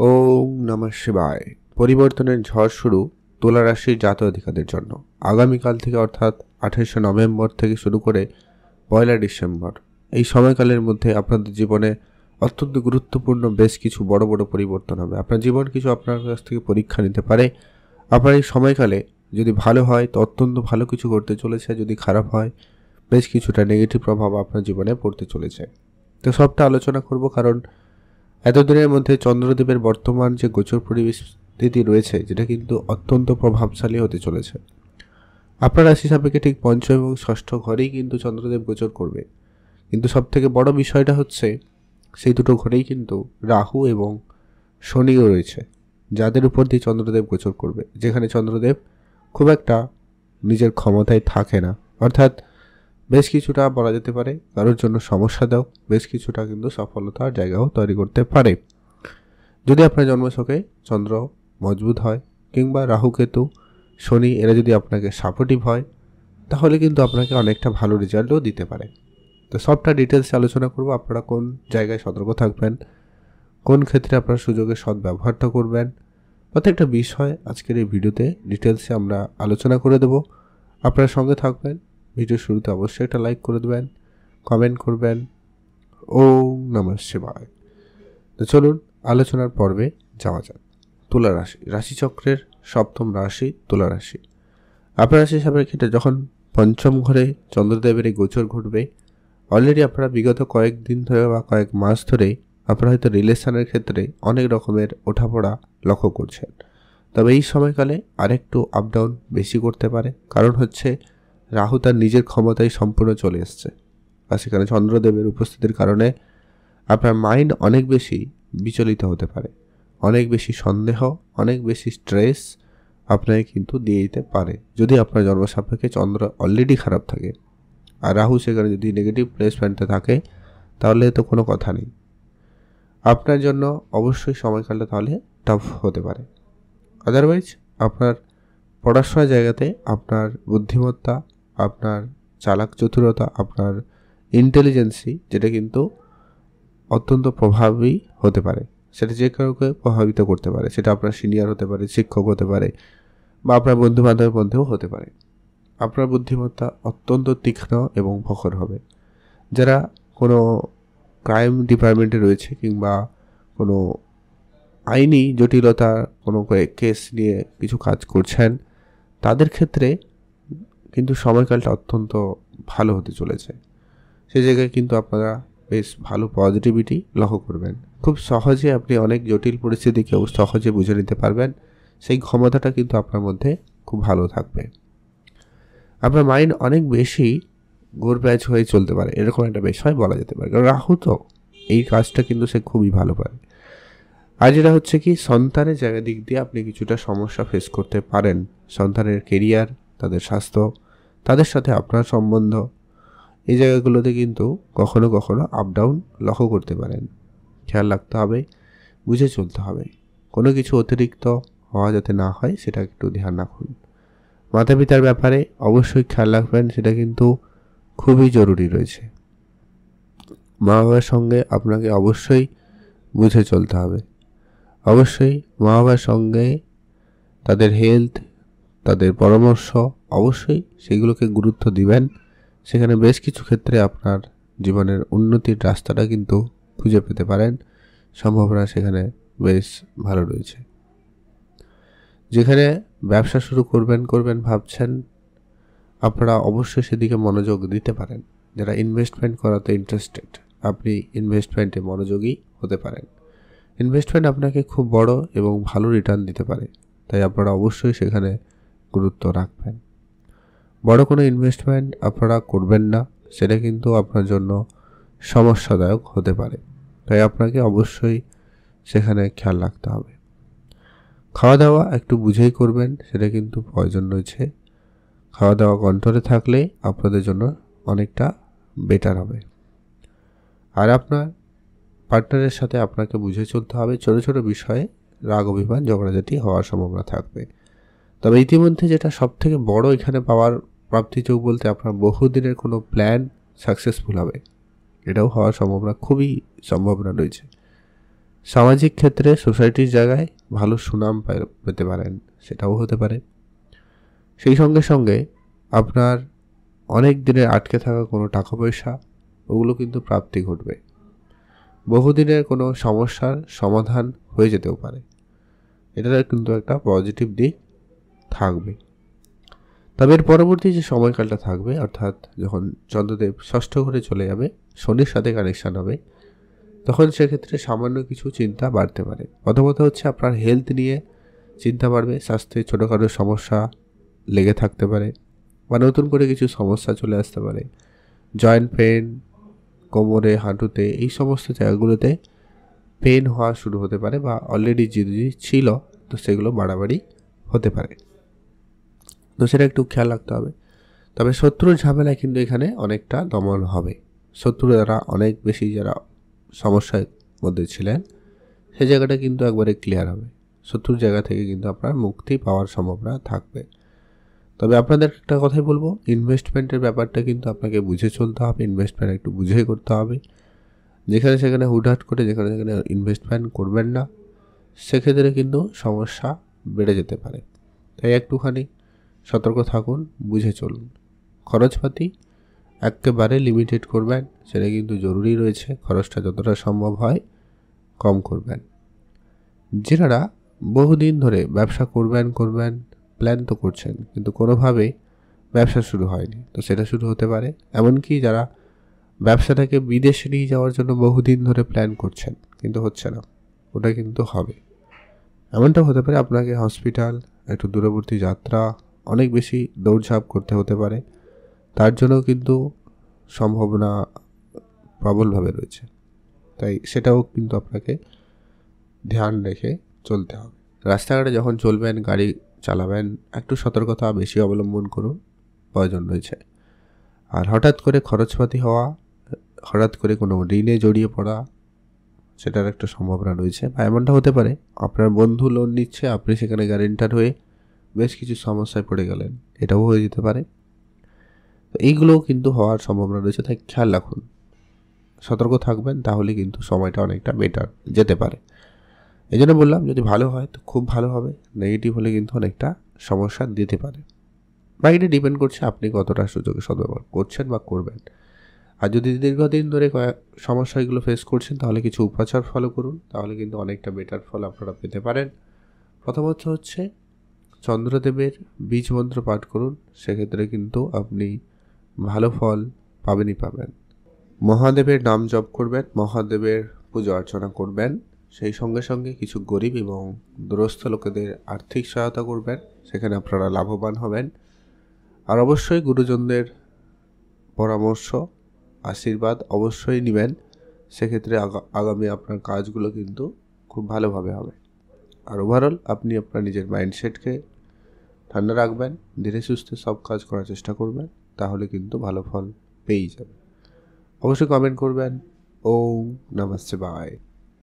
ওম নমঃ শিবায়। পরিবর্তনের ঝড় শুরু তুলা রাশির জাতক অধিকারীদের জন্য আগামীকাল থেকে, অর্থাৎ 28শে নভেম্বর থেকে শুরু করে 1লা ডিসেম্বর। এই সময়কালের মধ্যে আপনাদের জীবনে অত্যন্ত গুরুত্বপূর্ণ বেশ কিছু বড় বড় পরিবর্তন হবে। আপনার জীবন কিছু আপনার কাছ থেকে পরীক্ষা নিতে পারে। আপনার এই সময়কালে যদি ভালো হয় তো অত্যন্ত ভালো কিছু করতে চলেছে, যদি খারাপ হয় বেশ কিছুটা নেগেটিভ প্রভাব আপনার জীবনে পড়তে চলেছে। তো সবটা আলোচনা করব, কারণ এতদিনের মধ্যে চন্দ্রদেবের বর্তমান যে গোচর পরিস্থিতি রয়েছে, যেটা কিন্তু অত্যন্ত প্রভাবশালী হতে চলেছে। আপনার রাশি সাপেক্ষে ঠিক পঞ্চম এবং ষষ্ঠ ঘরেই কিন্তু চন্দ্রদেব গোচর করবে। কিন্তু সবথেকে বড় বিষয়টা হচ্ছে সেই দুটো ঘরেই কিন্তু রাহু এবং শনিও রয়েছে, যাদের উপর দিয়ে চন্দ্রদেব গোচর করবে, যেখানে চন্দ্রদেব খুব একটা নিজের ক্ষমতায় থাকে না। অর্থাৎ বেশ কিছুটা বলা যেতে পারে কারোর জন্য সমস্যা দাও, বেশ কিছুটা কিন্তু সফলতার জায়গাও তৈরি করতে পারে। যদি আপনার জন্মছকে চন্দ্র মজবুত হয় কিংবা রাহুকেতু শনি এরা যদি আপনাকে সাপোর্টিভ হয়, তাহলে কিন্তু আপনাকে অনেকটা ভালো রেজাল্টও দিতে পারে। তো সবটা ডিটেলসে আলোচনা করব। আপনারা কোন জায়গায় সতর্ক থাকবেন, কোন ক্ষেত্রে আপনার সুযোগের সদ্ব্যবহারটা করবেন, প্রত্যেকটা বিষয় আজকের এই ভিডিওতে ডিটেলসে আমরা আলোচনা করে দেব। আপনারা সঙ্গে থাকবেন। ভিডিও শুরুতে অবশ্যই একটা লাইক করে দেবেন, কমেন্ট করবেন। ওম নমঃ শিবায়। তো চলুন আলোচনার পর্বে যাওয়া যাক। তুলা রাশি, রাশিচক্রের সপ্তম রাশি তুলা রাশি। আপনার রাশি সাপেক্ষে যখন পঞ্চম ঘরে চন্দ্রদেবের এই গোচর ঘটবে, অলরেডি আপনারা বিগত কয়েকদিন ধরে বা কয়েক মাস ধরেই আপনারা হয়তো রিলেশনের ক্ষেত্রে অনেক রকমের ওঠাপড়া লক্ষ্য করছেন। তবে এই সময়কালে আরেকটু আপ ডাউন বেশি করতে পারে, কারণ হচ্ছে রাহু তার নিজের ক্ষমতায় সম্পূর্ণ চলে এসছে। আর সেখানে চন্দ্রদেবের উপস্থিতির কারণে আপনার মাইন্ড অনেক বেশি বিচলিত হতে পারে, অনেক বেশি সন্দেহ, অনেক বেশি স্ট্রেস আপনাকে কিন্তু দিয়ে দিতে পারে, যদি আপনার জন্ম সাপেক্ষে চন্দ্র অলরেডি খারাপ থাকে। আর রাহু সেখানে যদি নেগেটিভ প্লেসমেন্টে থাকে, তাহলে তো কোনো কথা নেই। আপনার জন্য অবশ্যই সময়কালটা তাহলে টাফ হতে পারে। আদারওয়াইজ আপনার পড়াশোনার জায়গাতে আপনার বুদ্ধিমত্তা, আপনার চালাক চতুরতা, আপনার ইন্টেলিজেন্সি, যেটা কিন্তু অত্যন্ত প্রভাবী হতে পারে। সেটা যে কাউকে প্রভাবিত করতে পারে। সেটা আপনার সিনিয়র হতে পারে, শিক্ষক হতে পারে, বা আপনার বন্ধু বান্ধবের মধ্যেও হতে পারে। আপনার বুদ্ধিমত্তা অত্যন্ত তীক্ষ্ণ এবং প্রখর হবে। যারা কোনো ক্রাইম ডিপার্টমেন্টে রয়েছে কিংবা কোনো আইনি জটিলতা, কোনো কেস নিয়ে কিছু কাজ করছেন, তাদের ক্ষেত্রে কিন্তু সময়কালটা অত্যন্ত ভালো হতে চলেছে। সেই জায়গায় কিন্তু আপনারা বেশ ভালো পজিটিভিটি লক্ষ্য করবেন। খুব সহজে আপনি অনেক জটিল পরিস্থিতিকেও সহজে বুঝে নিতে পারবেন। সেই ক্ষমতাটা কিন্তু আপনার মধ্যে খুব ভালো থাকবে। আপনার মাইন্ড অনেক বেশি গোরপ্যাচ হয়ে চলতে পারে, এরকম একটা বিষয় বলা যেতে পারে। কারণ রাহু তো এই কাজটা কিন্তু সে খুবই ভালো পারে। আর যেটা হচ্ছে কি, সন্তানের জায়গা দিক দিয়ে আপনি কিছুটা সমস্যা ফেস করতে পারেন। সন্তানের কেরিয়ার, তাদের স্বাস্থ্য, তাদের সাথে আপনার সম্বন্ধ, এই জায়গাগুলোতে কিন্তু কখনো কখনো আপ ডাউন লক্ষ্য করতে পারেন। খেয়াল রাখতে হবে, বুঝে চলতে হবে। কোনো কিছু অতিরিক্ত হওয়া যাতে না হয়, সেটা একটু ধ্যান রাখুন। মাতা পিতার ব্যাপারে অবশ্যই খেয়াল রাখবেন, সেটা কিন্তু খুবই জরুরি রয়েছে। মা বাবার সঙ্গে আপনাকে অবশ্যই বুঝে চলতে হবে। অবশ্যই মা বাবার সঙ্গে তাদের হেলথ, তাদের পরামর্শ, অবশ্যই সেগুলোকে গুরুত্ব দিবেন। সেখানে বেশ কিছু ক্ষেত্রে আপনার জীবনের উন্নতির রাস্তাটা কিন্তু খুঁজে পেতে পারেন। সম্ভাবনা সেখানে বেশ ভালো রয়েছে। যেখানে ব্যবসা শুরু করবেন ভাবছেন, আপনারা অবশ্যই সেদিকে মনোযোগ দিতে পারেন। যারা ইনভেস্টমেন্ট করাতে ইন্টারেস্টেড, আপনি ইনভেস্টমেন্টে মনোযোগী হতে পারেন। ইনভেস্টমেন্ট আপনাকে খুব বড় এবং ভালো রিটার্ন দিতে পারে, তাই আপনারা অবশ্যই সেখানে গুরুত্ব রাখবেন। বড় কোনো ইনভেস্টমেন্ট আপনারা করবেন না, সেটা কিন্তু আপনার জন্য সমস্যাদায়ক হতে পারে, তাই আপনাকে অবশ্যই সেখানে খেয়াল রাখতে হবে। খাওয়া দাওয়া একটু বুঝেই করবেন, সেটা কিন্তু প্রয়োজন রয়েছে। খাওয়া দাওয়া কন্ট্রোলে থাকলে আপনাদের জন্য অনেকটা বেটার হবে। আর আপনার পার্টনারের সাথে আপনাকে বুঝে চলতে হবে। ছোটো ছোটো বিষয়ে রাগ অভিমান ঝগড়াঝাটি হওয়ার সম্ভাবনা থাকবে। তবে ইতিমধ্যে যেটা সবথেকে বড় এখানে পাওয়ার প্রাপ্তিযোগ বলতে, আপনার বহুদিনের কোনো প্ল্যান সাকসেসফুল হবে, এটাও হওয়ার সম্ভাবনা, খুবই সম্ভাবনা রয়েছে। সামাজিক ক্ষেত্রে সোসাইটির জায়গায় ভালো সুনাম পেতে পারেন, সেটাও হতে পারে। সেই সঙ্গে সঙ্গে আপনার অনেক দিনের আটকে থাকা কোনো টাকা পয়সা, ওগুলো কিন্তু প্রাপ্তি ঘটবে। বহুদিনের কোনো সমস্যার সমাধান হয়ে যেতেও পারে, এটার কিন্তু একটা পজিটিভ দিক থাকবে। তবে এর পরবর্তী যে সময়কালটা থাকবে, অর্থাৎ যখন চন্দ্রদেব ষষ্ঠ ঘরে চলে যাবে, শনির সাথে কানেকশান হবে, তখন সেক্ষেত্রে সামান্য কিছু চিন্তা বাড়তে পারে। প্রথমত হচ্ছে আপনার হেলথ নিয়ে চিন্তা বাড়বে, স্বাস্থ্যে ছোটোখাটো সমস্যা লেগে থাকতে পারে বা নতুন করে কিছু সমস্যা চলে আসতে পারে। জয়েন্ট পেন, কোমরে, হাঁটুতে, এই সমস্ত জায়গাগুলোতে পেন হওয়া শুরু হতে পারে, বা অলরেডি যদি ছিল তো সেগুলো বাড়াবাড়ি হতে পারে, তো সেটা একটু খেয়াল রাখতে হবে। তবে শত্রুর ঝামেলা কিন্তু এখানে অনেকটা দমন হবে। শত্রু যারা অনেক বেশি যারা সমস্যার মধ্যে ছিলেন, সেই জায়গাটা কিন্তু একবারে ক্লিয়ার হবে। শত্রুর জায়গা থেকে কিন্তু আপনার মুক্তি পাওয়ার সম্ভাবনা থাকবে। তবে আপনাদের একটা কথাই বলবো, ইনভেস্টমেন্টের ব্যাপারটা কিন্তু আপনাকে বুঝে চলতে হবে। ইনভেস্টমেন্ট একটু বুঝেই করতে হবে। যেখানে সেখানে হুটহাট করে যেখানে সেখানে ইনভেস্টমেন্ট করবেন না, সেক্ষেত্রে কিন্তু সমস্যা বেড়ে যেতে পারে। তাই একটুখানি সতর্ক থাকুন, বুঝে চলুন। খরচপাতি একেবারে লিমিটেড করবেন, সেটা কিন্তু জরুরি রয়েছে। খরচটা যতটা সম্ভব হয় কম করবেন। যারা বহুদিন ধরে ব্যবসা করবেন প্ল্যান তো করছেন, কিন্তু কোনোভাবেই ব্যবসা শুরু হয়নি, তো সেটা শুরু হতে পারে। এমনকি যারা ব্যবসাটাকে বিদেশে নিয়ে যাওয়ার জন্য বহুদিন ধরে প্ল্যান করছেন কিন্তু হচ্ছে না, ওটা কিন্তু হবে। এমনটা হতে পারে আপনাকে হসপিটাল, একটু দূরবর্তী যাত্রা, অনেক বেশি দৌড়ঝাঁপ করতে হতে পারে। তার জন্য কিন্তু সম্ভাবনা প্রবলভাবে রয়েছে। তাই সেটাও কিন্তু আপনাকে ধ্যান রেখে চলতে হবে। রাস্তাঘাটে যখন চলবেন, গাড়ি চালাবেন, একটু সতর্কতা বেশি অবলম্বন করুন, প্রয়োজন রয়েছে। আর হঠাৎ করে খরচপাতি হওয়া, হঠাৎ করে কোনো ঋণে জড়িয়ে পড়া, সেটার একটা সম্ভাবনা রয়েছে। বা এমনটা হতে পারে আপনার বন্ধু লোন নিচ্ছে, আপনি সেখানে গ্যারেন্টার হয়ে বেশ কিছু সমস্যায় পড়ে গেলেন, এটাও হয়ে যেতে পারে। তো এইগুলোও কিন্তু হওয়ার সম্ভাবনা রয়েছে, তাই খেয়াল রাখুন, সতর্ক থাকবেন, তাহলে কিন্তু সময়টা অনেকটা বেটার যেতে পারে। এই জন্য বললাম, যদি ভালো হয় তো খুব ভালো হবে, নেগেটিভ হলে কিন্তু অনেকটা সমস্যা দিতে পারে। বা এটা ডিপেন্ড করছে আপনি কতটা সুযোগে সদ্ব্যবহার করছেন বা করবেন। আর যদি দীর্ঘদিন ধরে সমস্যাগুলো ফেস করছেন, তাহলে কিছু উপাচার ফলো করুন, তাহলে কিন্তু অনেকটা বেটার ফল আপনারা পেতে পারেন। প্রথমত হচ্ছে চন্দ্রদেবের বীজ মন্ত্র পাঠ করুন, সেক্ষেত্রে কিন্তু আপনি ভালো ফল পাবেনই পাবেন। মহাদেবের নাম জপ করবেন, মহাদেবের পুজো অর্চনা করবেন, সেই সঙ্গে সঙ্গে কিছু গরিব এবং দুরস্থ লোকেদের আর্থিক সহায়তা করবেন, সেখানে আপনারা লাভবান হবেন। আর অবশ্যই গুরুজনদের পরামর্শ, আশীর্বাদ অবশ্যই নেবেন, সেক্ষেত্রে আগামী আপনার কাজগুলো কিন্তু খুব ভালোভাবে হবে। আর ওভারঅল আপনি আপনার নিজের মাইন্ডসেটকে ঠান্ডা রাখবেন, ধীরে সুস্থে সব কাজ করার চেষ্টা করবেন, তাহলে কিন্তু ভালো ফল পেয়েই যাবে। অবশ্যই কমেন্ট করবেন। ওম নমঃ শিবায়।